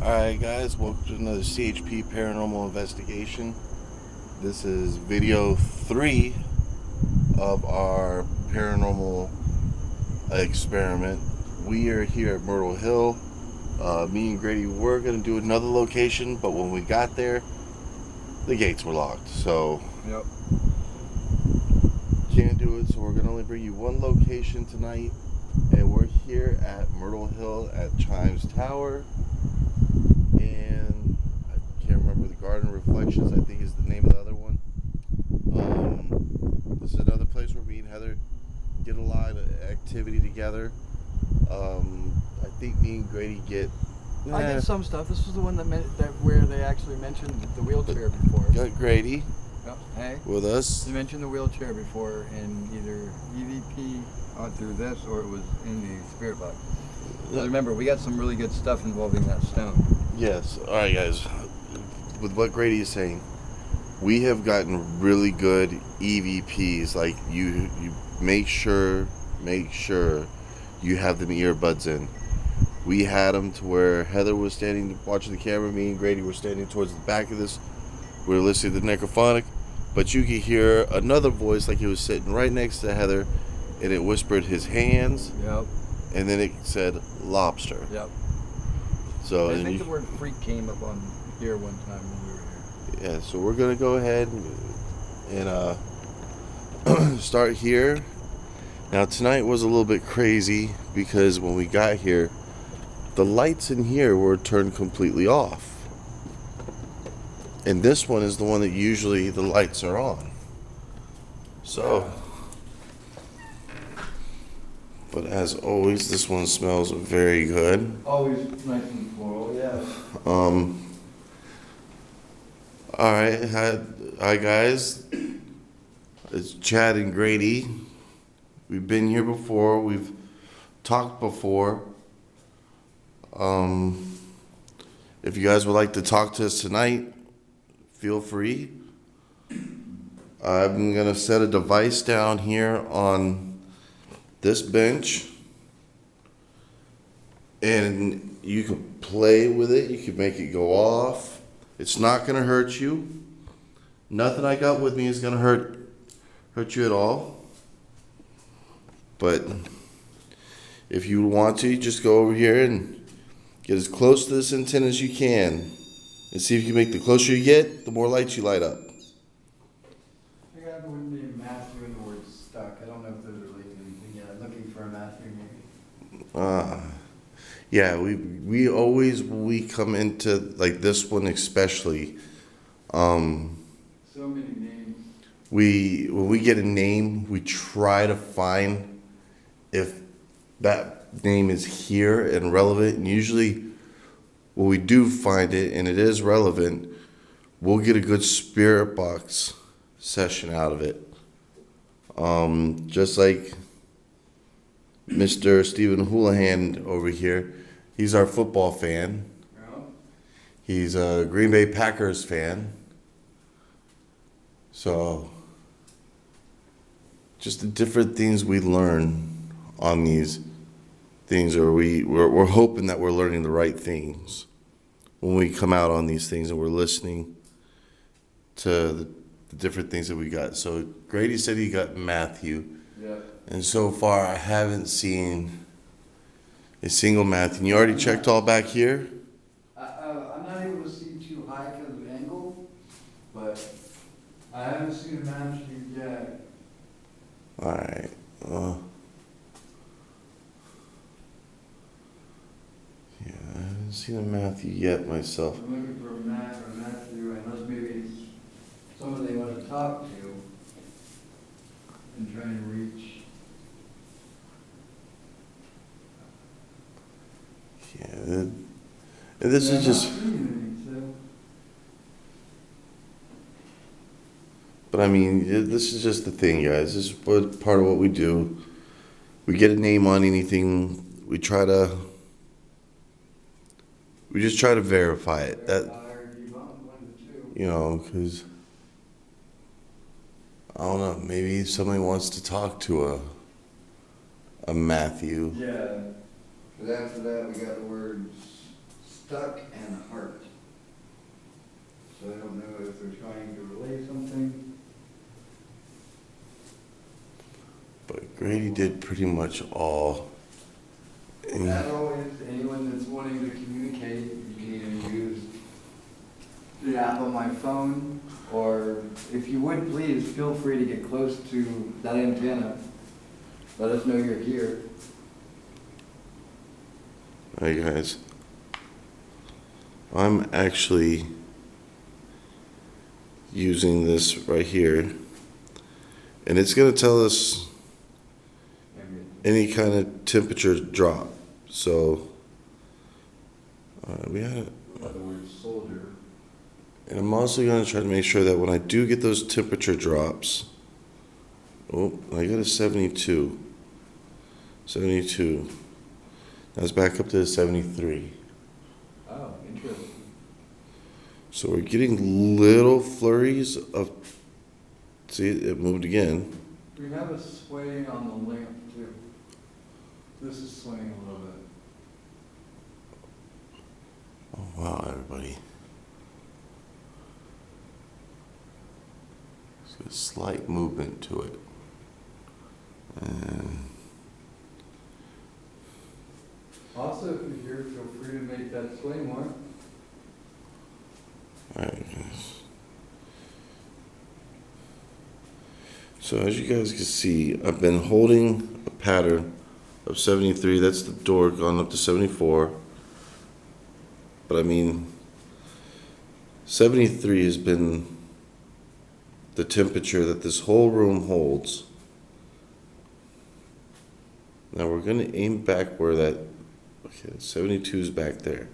Alright guys, welcome to another CHP Paranormal Investigation. This is video 3 of our paranormal experiment. We are here at Myrtle Hill. Me and Grady were going to do another location, but when we got there, the gates were locked. So, yep, can't do it. So we're going to only bring you one location tonight. And we're here at Myrtle Hill at Chimes Tower. And I can't remember, the Garden Reflections, I think is the name of the other one. This is another place where me and Heather get a lot of activity together. I think me and Grady get... I did some stuff. This was the one that where they actually mentioned the wheelchair before. Got Grady Hey, with us. they mentioned the wheelchair before in either EVP through this, or it was in the spirit box. Now remember, we got some really good stuff involving that stone. Yes. All right, guys. With what Grady is saying, we have gotten really good EVPs. Like you make sure you have them earbuds in. We had them to where Heather was standing watching the camera. Me and Grady were standing towards the back of this. We were listening to the necrophonic, but you could hear another voice like it was sitting right next to Heather, and it whispered his hands. Yep. And then it said lobster. Yep. So I think the word freak came up on here one time when we were here. Yeah, so we're gonna go ahead and start here. Now tonight was a little bit crazy because when we got here, the lights in here were turned completely off. And this one is the one that usually the lights are on. So, but as always, this one smells very good. Always nice and floral, yeah. Alright, hi guys. It's Chad and Grady. We've been here before, we've talked before. If you guys would like to talk to us tonight, feel free. I'm gonna set a device down here on this bench, and you can play with it, you can make it go off. It's not gonna hurt you. Nothing I got with me is gonna hurt you at all. But if you want to, just go over here and get as close to this antenna as you can, and see if you make the closer you get, the more lights you light up. I got the name Matthew and the word stuck. I don't know if those are related to anything yet. I'm looking for a Matthew maybe. Yeah, we always, when we come into like this one especially, so many names. when we get a name, we try to find if that name is here and relevant. And usually when we do find it and it is relevant, we'll get a good spirit box session out of it. Just like Mr. Stephen Houlihan over here, he's our football fan. He's a Green Bay Packers fan. So, just the different things we learn on these things, or we're hoping that we're learning the right things when we come out on these things and we're listening to the different things that we got. So Grady said he got Matthew. Yeah. And so far, I haven't seen a single Matthew. You already checked all back here? I'm not able to see too high because of angle, but I haven't seen a Matthew yet. All right. Yeah, I haven't seen a Matthew yet myself. I'm looking for a Matthew, unless maybe it's someone they want to talk to and try and reach. Yeah, and this is just... But I mean, this is just the thing, guys. This is part of what we do. We get a name on anything. We just try to verify it. That, you know, because I don't know. Maybe somebody wants to talk to a Matthew. Yeah. Because after that, we got the word stuck and heart. So I don't know if they're trying to relay something. But Grady did pretty much all. As always, anyone that's wanting to communicate, you can either use the app on my phone, or if you would please, feel free to get close to that antenna. Let us know you're here. Alright guys, I'm actually using this right here, and it's going to tell us any kind of temperature drop. So we had, The word soldier. and I'm also going to try to make sure that when I do get those temperature drops, oh, I got a 72. Now it's back up to the 73. Oh, interesting. So we're getting little flurries of, see, it moved again. We have a sway on the lamp too. This is swaying a little bit. Oh, wow, everybody. There's a slight movement to it. And Also, if you're here, feel free to make that sway more. alright, guys. So as you guys can see, I've been holding a pattern of 73. That's the door gone up to 74. But I mean, 73 has been the temperature that this whole room holds. Now we're going to aim back where that, okay, 72 is back there.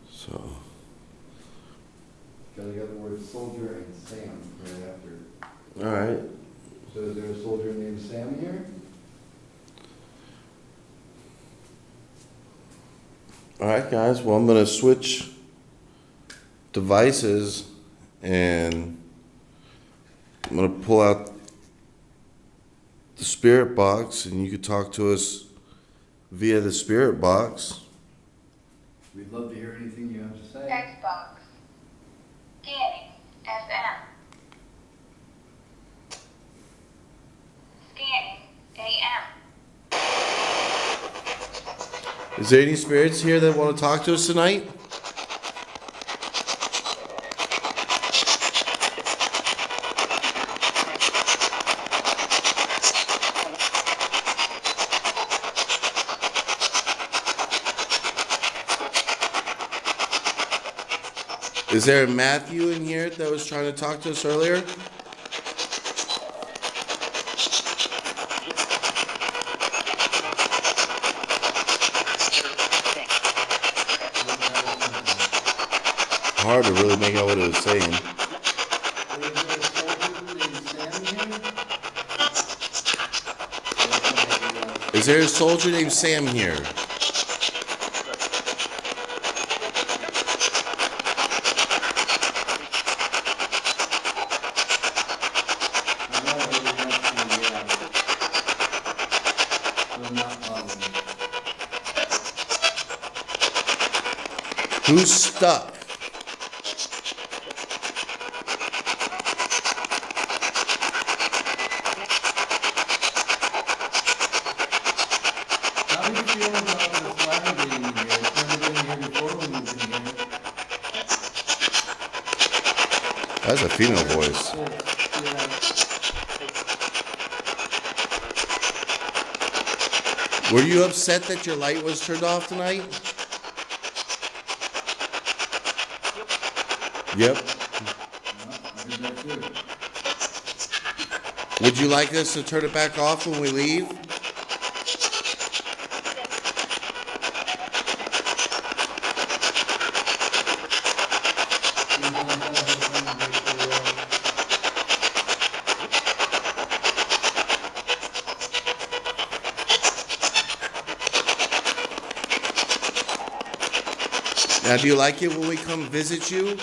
So, Gotta get the word soldier and Sam right after. all right. So is there a soldier named Sam here? All right, guys. Well, I'm going to switch devices, and I'm going to pull out the spirit box, and you can talk to us via the spirit box. We'd love to hear anything you have to say. Text box. Scanning. FM. Scanning. AM. Is there any spirits here that want to talk to us tonight? Is there a Matthew in here that was trying to talk to us earlier? Hard to really make out what it was saying. Is there a soldier named Sam here? Who's stuck? How do you feel about this ladder being here? It's never been here before when you've been here. That's a female voice. Were you upset that your light was turned off tonight? Yep. Would you like us to turn it back off when we leave? Now, do you like it when we come visit you?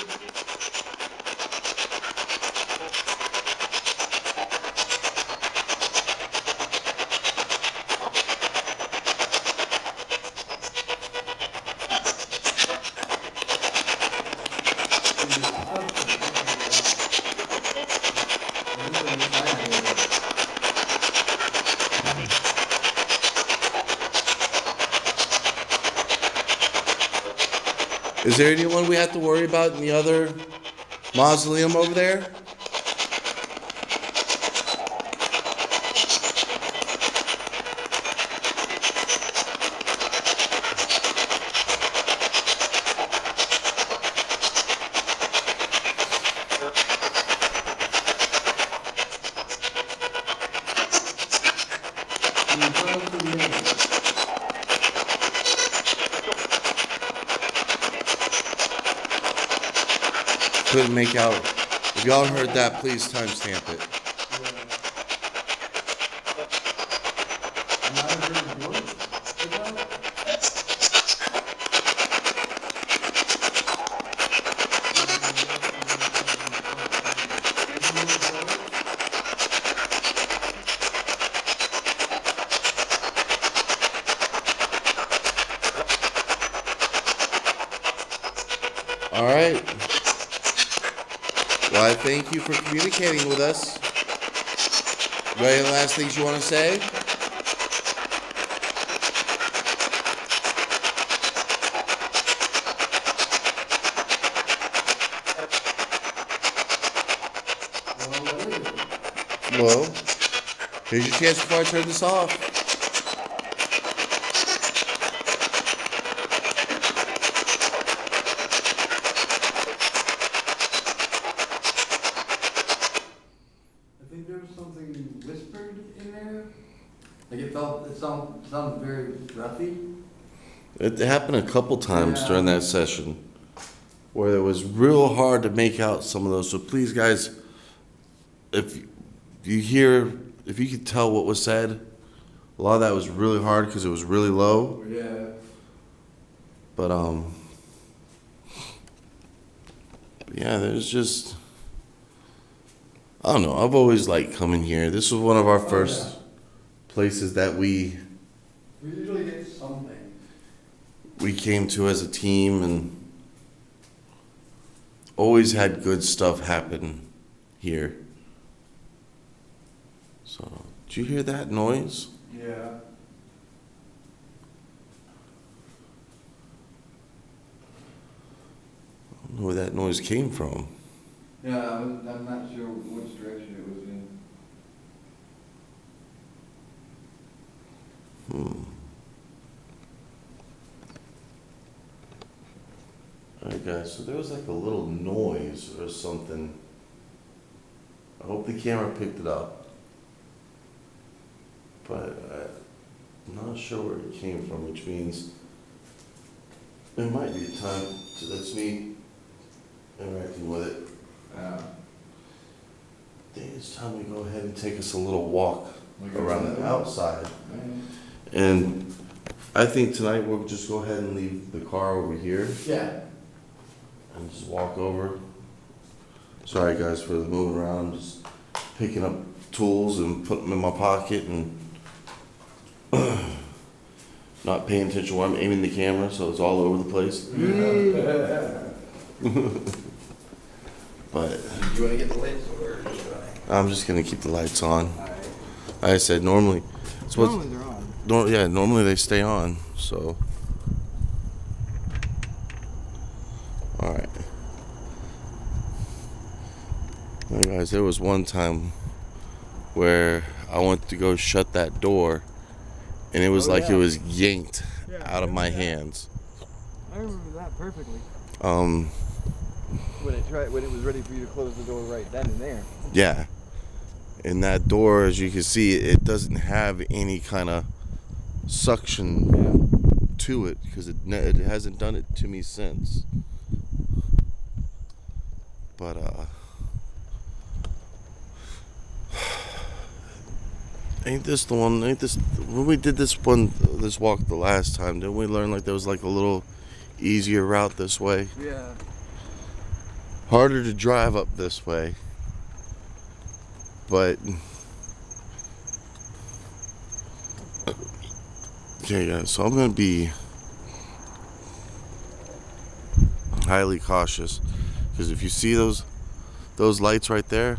Is there anyone we have to worry about in the other mausoleum over there? Couldn't make out. If y'all heard that, please timestamp it. All right. Well, I thank you for communicating with us. Got any last things you want to say? Well, here's your chance before I turn this off. I think there was something whispered in there. Like it sounded very breathy. It happened a couple times Yeah. during that session where it was real hard to make out some of those. So please, guys, if you could tell what was said, a lot of that was really hard because it was really low. Yeah. But yeah, there's just, I don't know. I've always liked coming here. This was one of our first places that we usually get something. came to as a team, and always had good stuff happen here. So, did you hear that noise? Yeah. I don't know where that noise came from. Yeah, I'm not sure which direction it was in. Alright guys, so there was like a little noise or something. I hope the camera picked it up. But I'm not sure where it came from, which means it might be time to, that's me interacting with it. I think it's time to go ahead and take us a little walk around the outside. And I think tonight we'll just go ahead and leave the car over here. Yeah. And just walk over. Sorry guys for the moving around. I'm just picking up tools and putting them in my pocket and not paying attention where I'm aiming the camera, so it's all over the place. But You want to get the lights or just I'm just gonna keep the lights on. Alright. Like I said, normally it's what Normally they're on. normally they stay on. So all right. Well, guys, there was one time where I went to go shut that door, and it was it was yanked out of my hands. I remember that perfectly. Um, When it was ready for you to close the door right then and there. yeah. And that door, as you can see, it doesn't have any kind of suction to it because it hasn't done it to me since. But ain't this the one? Ain't this when we did this walk the last time? Didn't we learn like there was like a little easier route this way? Yeah. Harder to drive up this way, but okay, guys. So I'm gonna be highly cautious because if you see those lights right there,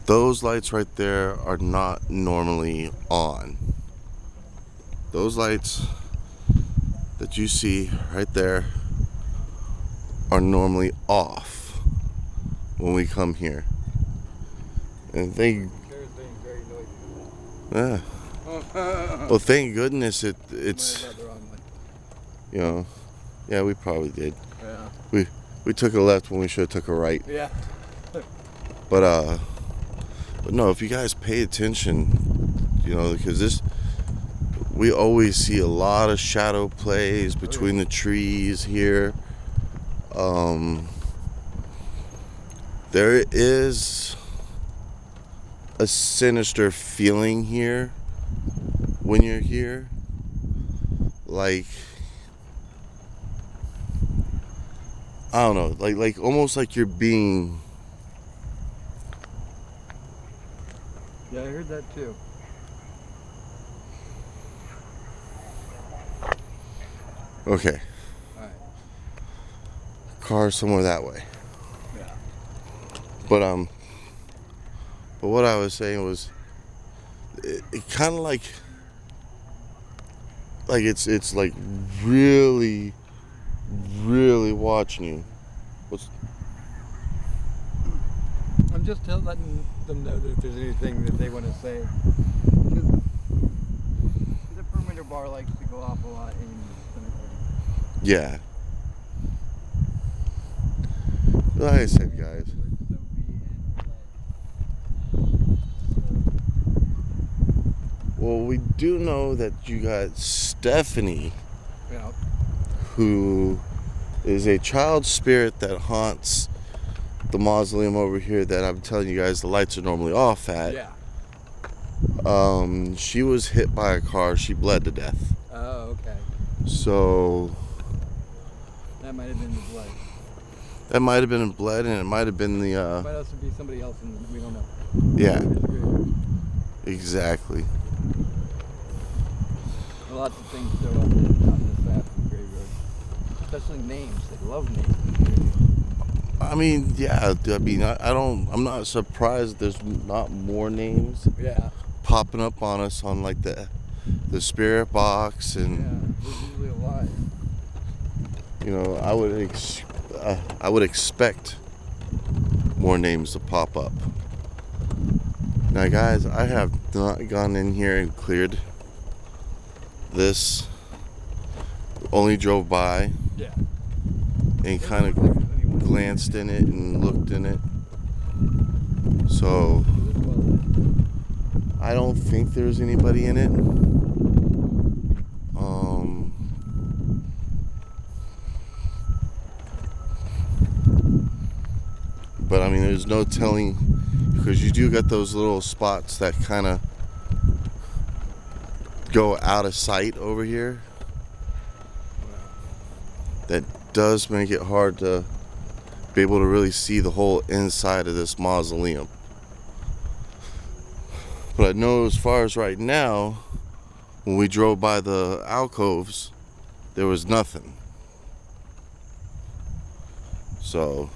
those lights right there are not normally on. Those lights that you see right there are normally off when we come here. And yeah. Well, thank goodness it's you know, yeah, we probably did. Yeah. We took a left when we should have took a right. Yeah. But no, if you guys pay attention, you know, because we always see a lot of shadow plays between the trees here. There is a sinister feeling here when you're here. Like, I don't know, like almost like you're being... Yeah, I heard that too. Okay. Alright. Car somewhere that way. Yeah. But what I was saying was, it kind of like it's like really watching you. I'm just letting them know that if there's anything that they want to say. The perimeter bar likes to go off a lot in the cemetery. Yeah. Like I said, guys. Well, we do know that you got Stephanie, Yeah. who is a child spirit that haunts the mausoleum over here that I'm telling you guys the lights are normally off at. Yeah. She was hit by a car. She bled to death. Oh, okay. So That might have been the blood. that might have been blood, and it might have been the Might also be somebody else, and we don't know. yeah, exactly. Lots of things show up on this side of the graveyard, especially names. They love names. I mean, yeah. I mean, I'm not surprised there's not more names Yeah. popping up on us on like the spirit box, and Yeah. There's usually a lot. you know, I would expect more names to pop up. Now, guys, I have not gone in here and cleared this. Only drove by Yeah. and kind of glanced in it and looked in it. So I don't think there's anybody in it. But I mean, there's no telling, because you do got those little spots that kind of go out of sight over here. That does make it hard to be able to really see the whole inside of this mausoleum. But I know as far as right now, when we drove by the alcoves, there was nothing. So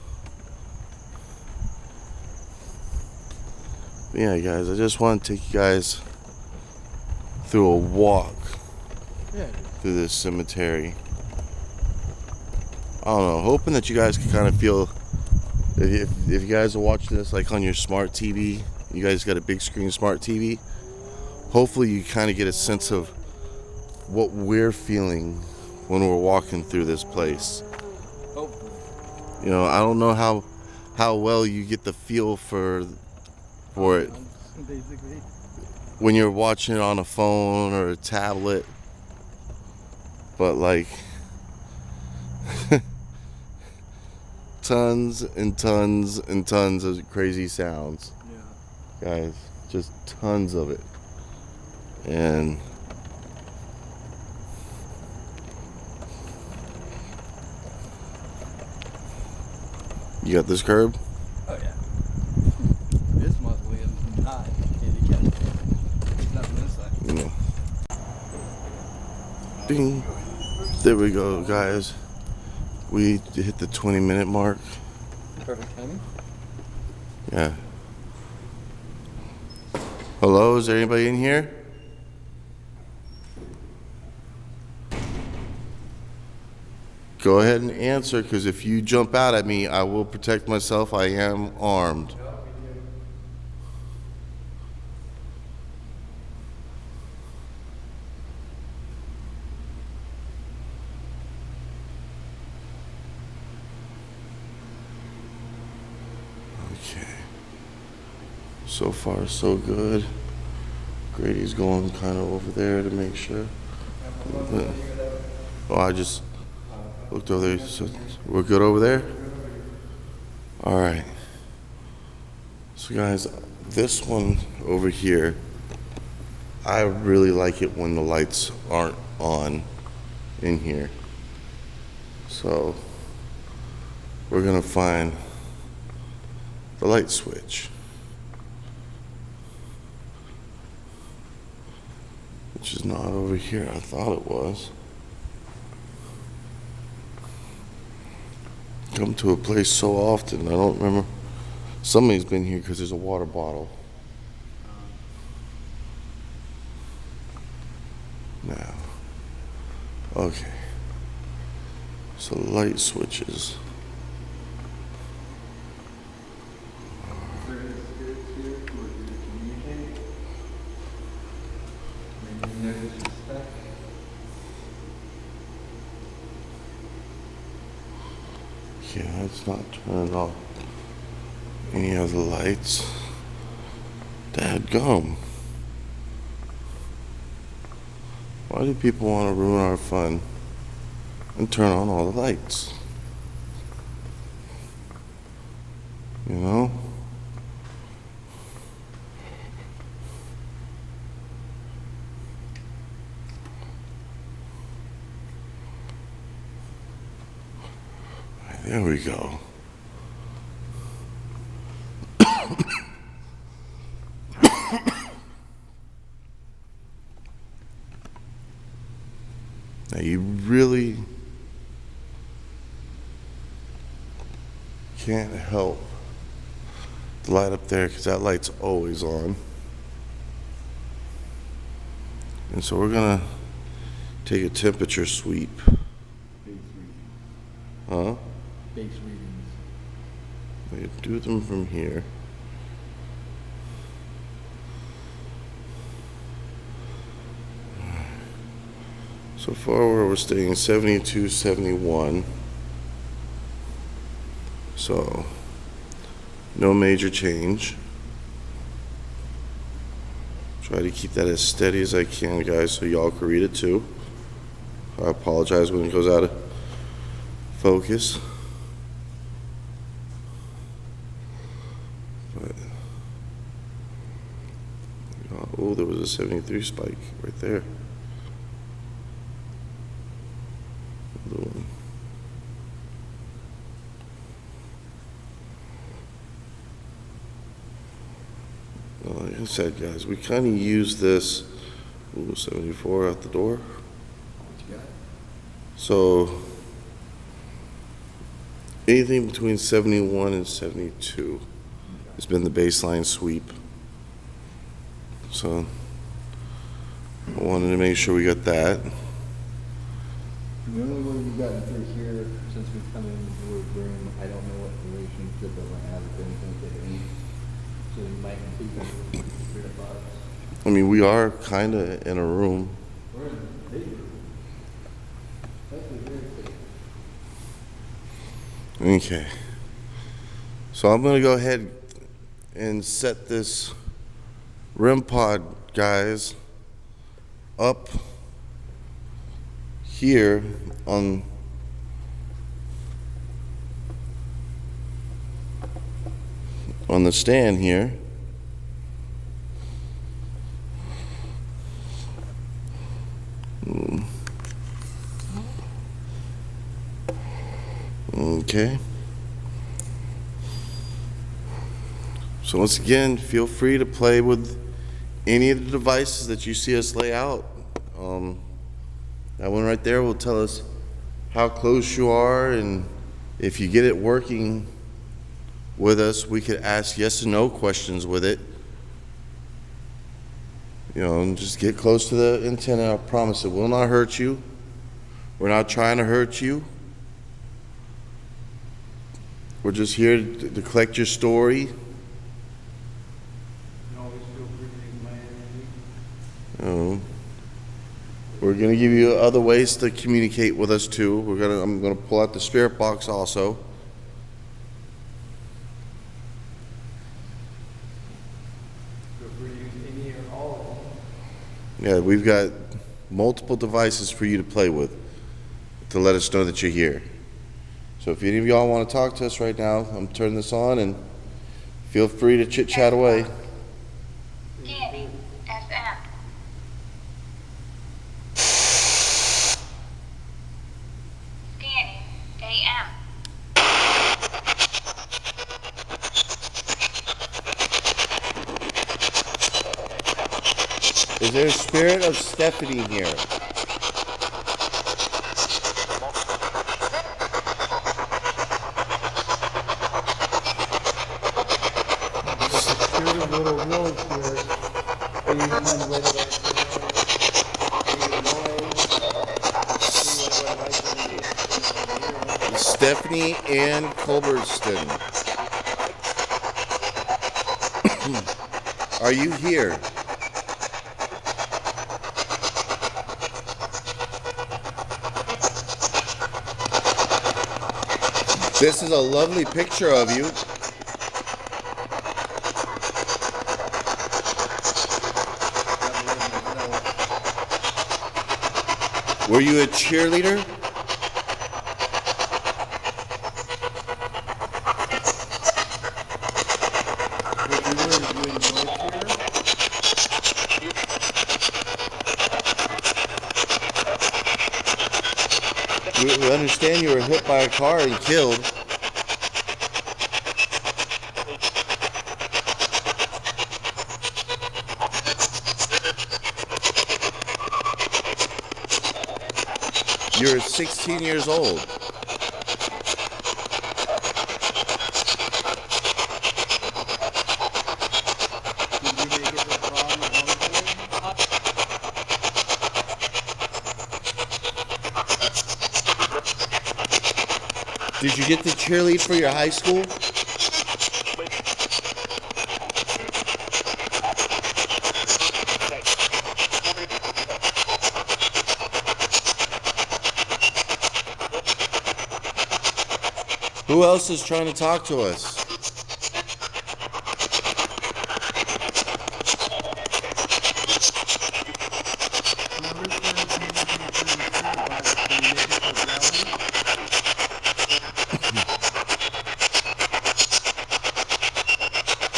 yeah, guys, I just want to take you guys through a walk through this cemetery. I don't know, hoping that you guys can kind of feel, if you guys are watching this like on your smart TV, you guys got a big screen smart TV, hopefully you kind of get a sense of what we're feeling when we're walking through this place. Hopefully. You know, I don't know how well you get the feel for it Basically. when you're watching it on a phone or a tablet, but like tons and tons and tons of crazy sounds. Yeah. Guys, just tons of it. And you got this curb? Oh yeah. This mausoleum is not handicapped. There's nothing inside. No. Ding. There we go, guys. We hit the 20-minute mark. Perfect timing. Yeah. Hello, is there anybody in here? Go ahead and answer, because if you jump out at me, I will protect myself. I am armed. Okay. So far, so good. Grady's going kind of over there to make sure. Oh, I just looked over there. So we're good over there? All right. So guys, this one over here, I really like it when the lights aren't on in here. So we're gonna find the light switch, which is not over here. I thought it was. Come to a place so often, I don't remember. Somebody's been here because there's a water bottle. Now, okay. So light switches. Yeah, it's not turning off any of the lights. Dadgum. Why do people want to ruin our fun and turn on all the lights? You know? There we go. Now you really can't help the light up there because that light's always on. And so we're gonna take a temperature sweep. Huh? Base readings. We do them from here. So far we're staying 72, 71. So no major change. Try to keep that as steady as I can, guys, so y'all can read it too. I apologize when it goes out of focus. But, oh, there was a 73 spike right there. Another one. Like I said, guys, we kind of use this. Ooh, 74 out the door. What you got? So anything between 71 and 72 has been the baseline sweep. So I wanted to make sure we got that. The only one we've gotten through here since we've come into the room, I don't know what relationship it might have with anything to any. So it might be weird about it. I mean, we are kind of in a room. We're in a big room. That's a very big. Okay. So I'm going to go ahead and set this REM pod, guys, up here on the stand here. Okay. So once again, feel free to play with any of the devices that you see us lay out. That one right there will tell us how close you are, and if you get it working with us, we could ask yes and no questions with it. You know, and just get close to the antenna. I promise it will not hurt you. We're not trying to hurt you. We're just here to collect your story. You always feel free to use my energy. Oh. We're gonna give you other ways to communicate with us too. I'm gonna pull out the spirit box also. Feel free to use any or all of them. Yeah, we've got multiple devices for you to play with to let us know that you're here. So if any of y'all want to talk to us right now, I'm turning this on and feel free to chit chat away. Scanning FM. Scanning AM. Is there a spirit of Stephanie here? Spirit of little girls here. Are you kind of ready to Stephanie Ann Culberston. Are you here? This is a lovely picture of you. Were you a cheerleader? We understand you were hit by a car and killed. You're 16 years old. Did you get to cheerlead for your high school? Who else is trying to talk to us?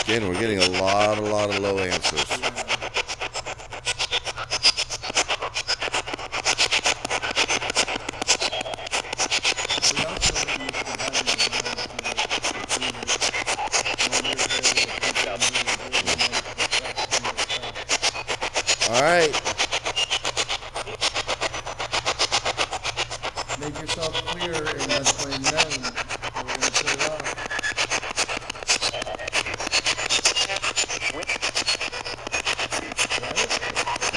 Again, we're getting a lot of low answers. All right. Make yourself clear and let's play known. We're going to put it off.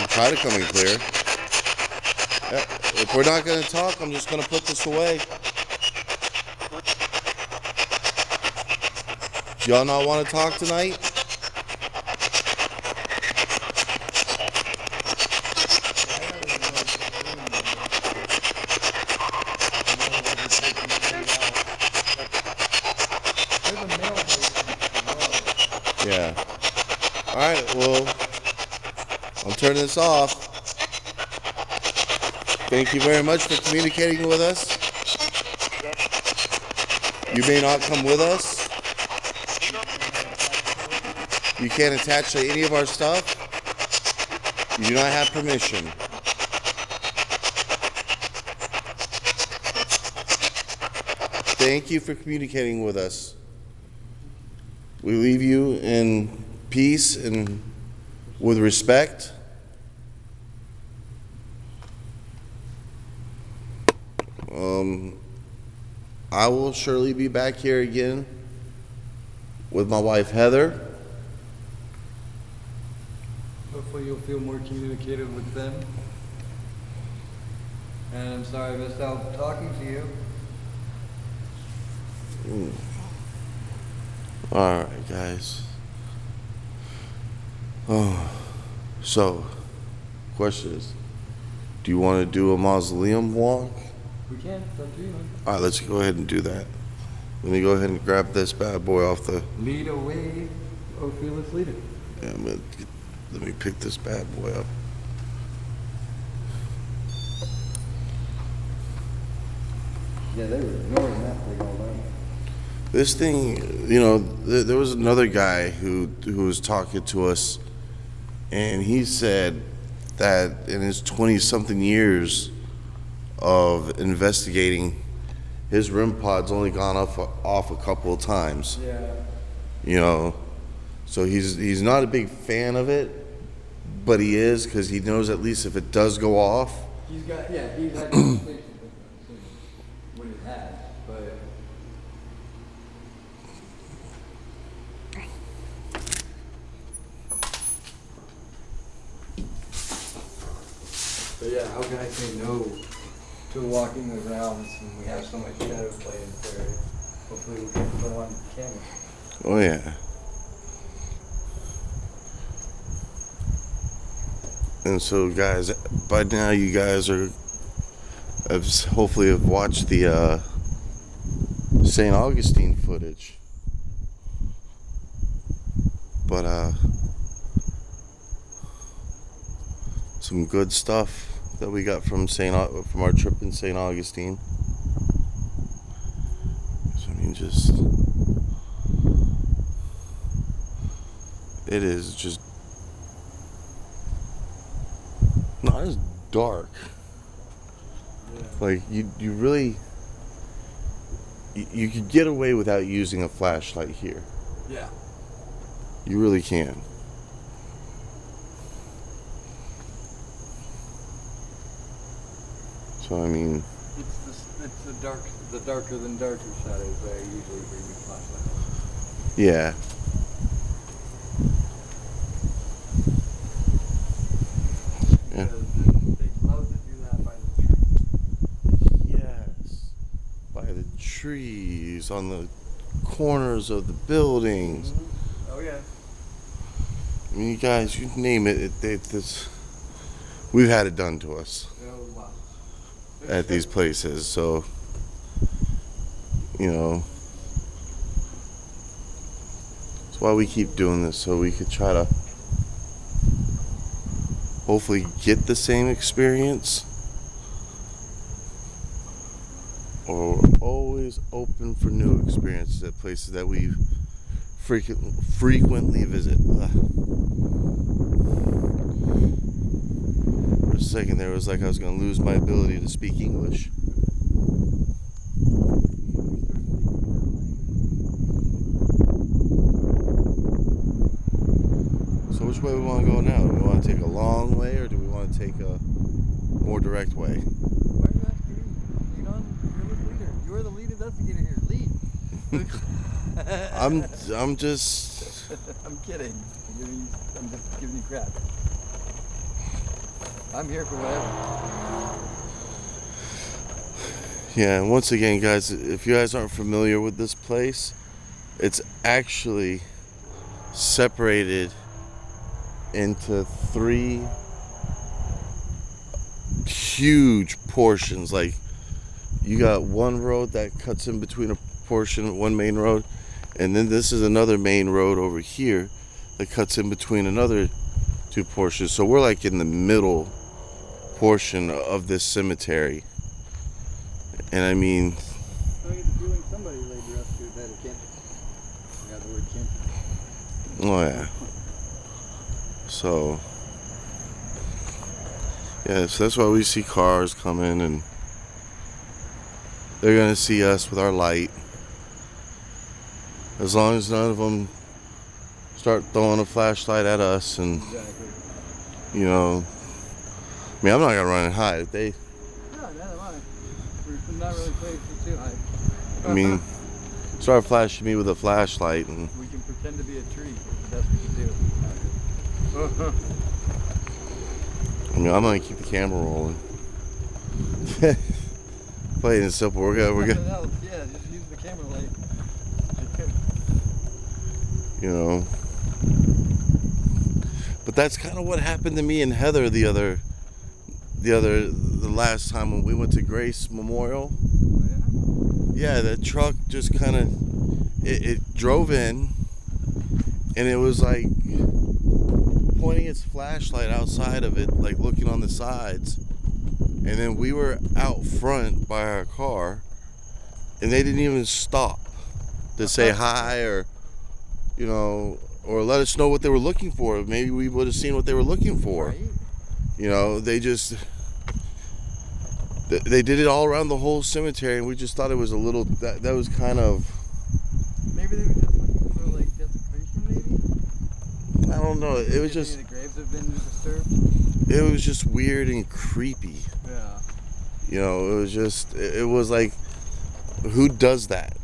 Try to come in clear. If we're not going to talk, I'm just going to put this away. Do y'all not want to talk tonight? Yeah. All right, well, I'm turning this off. Thank you very much for communicating with us. You may not come with us. You can't attach to any of our stuff. You do not have permission. Thank you for communicating with us. We leave you in peace and with respect. I will surely be back here again with my wife Heather. Hopefully you'll feel more communicative with them. And I'm sorry I missed out talking to you. Alright, guys. Oh, so, question is, do you want to do a mausoleum walk? We can, it's up to you, man. Alright, let's go ahead and do that. Let me go ahead and grab this bad boy off the... Lead away, oh fearless leader. Yeah, let me pick this bad boy up. Yeah, they were ignoring that thing all night. This thing, you know, there was another guy who was talking to us, and he said that in his 20-something years of investigating, his REM pod's only gone off a couple of times. Yeah. You know, so he's not a big fan of it, but he is, because he knows at least if it does go off. He's had conversations with when it has, but yeah, how can I say no to walking the grounds when we have so much shadow play in this area? Hopefully we can put on camera. Oh yeah. And so, guys, by now you guys hopefully have watched the St. Augustine footage. But some good stuff that we got from from our trip in St. Augustine. So I mean, it is just not as dark. Yeah. Like you really you could get away without using a flashlight here. Yeah. You really can. So I mean, It's the darker than darker shadows that I usually bring with flashlight. yeah. Yeah. They love to do that by the tree. Yes. By the trees, on the corners of the buildings. Oh yeah. I mean, you guys, you name it, we've had it done to us Oh wow. at these places. So, you know, that's why we keep doing this, so we could try to hopefully get the same experience. Or we're always open for new experiences at places that we frequently visit. Ugh. For a second there, it was like I was going to lose my ability to speak English. So which way we want to go now? Do we want to take a long way, or do we want to take a more direct way? Why are you asking me? Lead on, you're the leader. You're the lead investigator here. Lead. I'm just... I'm kidding. I'm just giving you crap. I'm here for whatever. Yeah, and once again, guys, if you guys aren't familiar with this place, it's actually separated into 3 huge portions. Like, you got one road that cuts in between a portion, one main road, and then this is another main road over here that cuts in between another 2 portions. So we're like in the middle portion of this cemetery. And I mean, I get the feeling somebody laid the rest of that campus. Yeah, the word campus. oh yeah. So, yeah, so that's why we see cars coming, and they're gonna see us with our light. As long as none of them start throwing a flashlight at us, and Exactly. you know, I mean, I'm not gonna run and hide. They, No, neither am I. We're not really playing too high. I mean, start flashing me with a flashlight, and We can pretend to be a tree. It's the best we can do. I mean, I'm gonna keep the camera rolling. Plain and simple. We're gonna. Nothing else. Yeah, just use the camera light. you know. But that's kind of what happened to me and Heather the last time when we went to Grace Memorial. Yeah, the truck just kind of it drove in, and it was like pointing its flashlight outside of it, like looking on the sides. And then we were out front by our car, and they didn't even stop to say hi or, you know, or let us know what they were looking for. Maybe we would have seen what they were looking for. Right? You know, they did it all around the whole cemetery, and we just thought it was a little, that was kind of, Maybe they were just looking for like desecration, maybe? I don't know, it was just, The graves have been disturbed? it was just weird and creepy. Yeah. You know, it was just, it was like, who does that?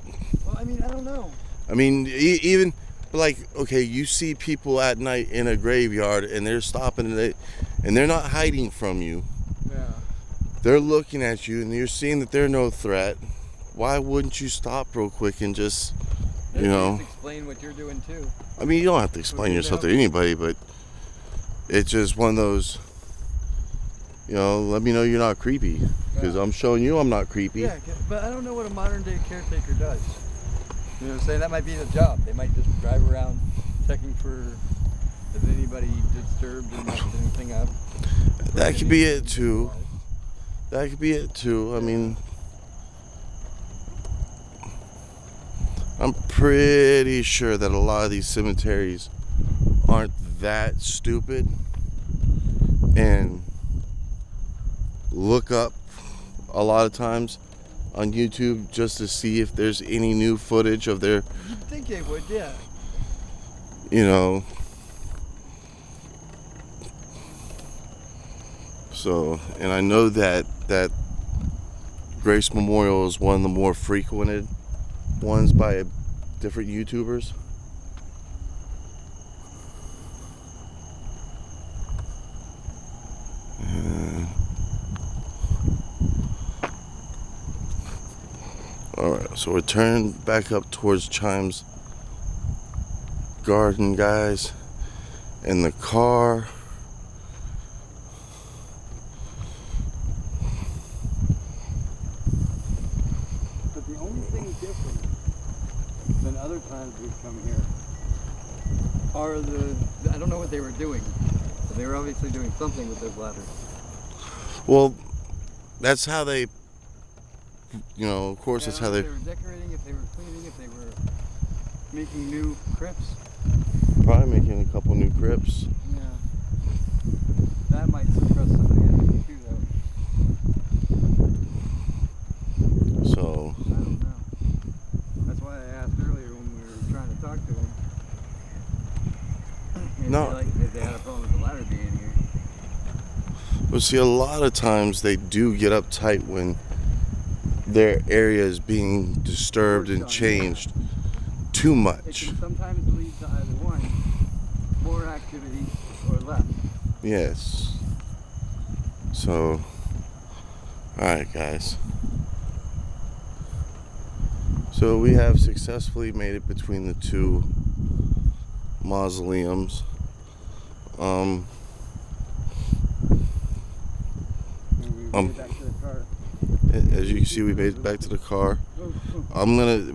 Well, I mean, I don't know. I mean, even, like, okay, you see people at night in a graveyard, and they're stopping, and they're not hiding from you. Yeah. They're looking at you, and you're seeing that they're no threat. Why wouldn't you stop real quick and just, you know? Just explain what you're doing too. I mean, you don't have to explain yourself to anybody, but it's just one of those, you know, let me know you're not creepy, because I'm showing you I'm not creepy. Yeah, but I don't know what a modern day caretaker does. You know what I'm saying? That might be the job. They might just drive around checking for if anybody disturbed or messed anything up. That could be it too. That could be it too. I mean, I'm pretty sure that a lot of these cemeteries aren't that stupid and look up a lot of times on YouTube just to see if there's any new footage of their, You'd think they would, yeah. you know. So, and I know that Grace Memorial is one of the more frequented ones by different YouTubers. Alright, so we're turning back up towards Chime's garden, guys. In the car. But the only thing different than other times we've come here are I don't know what they were doing, but they were obviously doing something with those ladders. Well, that's how they, you know, of course, that's how they If they were decorating, if they were cleaning, if they were making new crypts. probably making a couple new crypts. Yeah. That might suppress some of the energy too, though. So, I don't know. That's why I asked earlier when we were trying to talk to them. If they had a problem with the ladder being here. but see, a lot of times they do get uptight when their area is being disturbed and changed too It much. can sometimes lead to either one, more activity or less. Yes. So, alright, guys. So we have successfully made it between the two mausoleums. Back to the car. As you can see, we made it back to the car.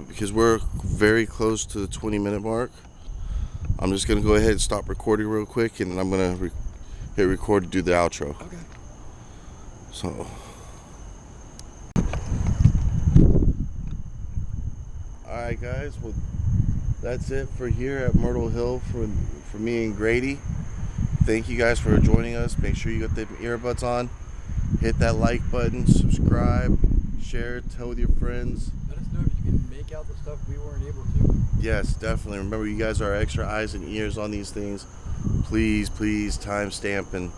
Because we're very close to the 20-minute mark, I'm just gonna go ahead and stop recording real quick, and then I'm gonna hit record to do the outro. Okay. So, alright guys, well that's it for here at Myrtle Hill for me and Grady. Thank you guys for joining us. Make sure you got the earbuds on. Hit that like button, subscribe, share, tell with your friends. Let us know if you can make out the stuff we weren't able to. Yes, definitely. Remember, you guys are extra eyes and ears on these things. Please timestamp and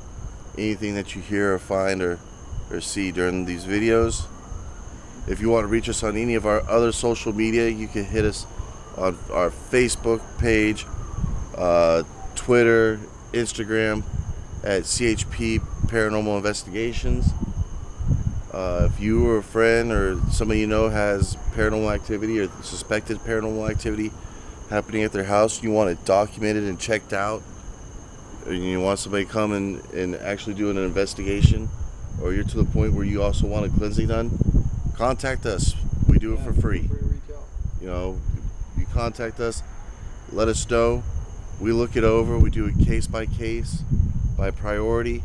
anything that you hear or find or see during these videos. If you want to reach us on any of our other social media, you can hit us on our Facebook page, Twitter, Instagram at CHP Paranormal Investigations. If you or a friend or somebody you know has paranormal activity or suspected paranormal activity, happening at their house, you want it documented and checked out, and you want somebody to come and actually do an investigation, or you're to the point where you also want a cleansing done, contact us. We do it for free. Free to reach out. You know, you contact us, let us know. We look it over. We do it case by case, by priority,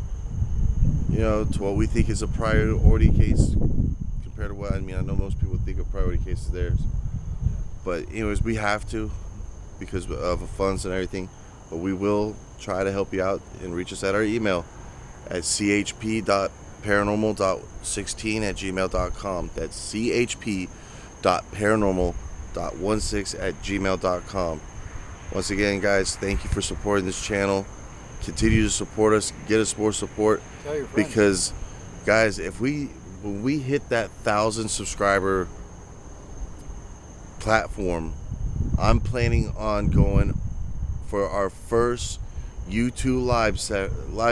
you know, to what we think is a priority case compared to what, I mean, I know most people think a priority case is theirs. But anyways, we have to because of the funds and everything. But we will try to help you out, and reach us at our email at chp.paranormal.16@gmail.com. That's chp.paranormal.16@gmail.com. Once again, guys, thank you for supporting this channel. Continue to support us. Get us more support. Tell your friends. Because, guys, when we hit that 1,000 subscriber platform, I'm planning on going for our first YouTube live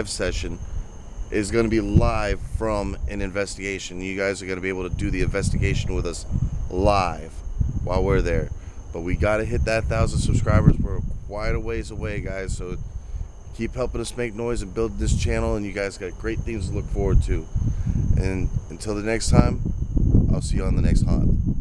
session. Is going to be live from an investigation. You guys are going to be able to do the investigation with us live while we're there. But we got to hit that 1,000 subscribers. We're quite a ways away, guys. So keep helping us make noise and build this channel, and you guys got great things to look forward to. And until the next time, I'll see you on the next haunt.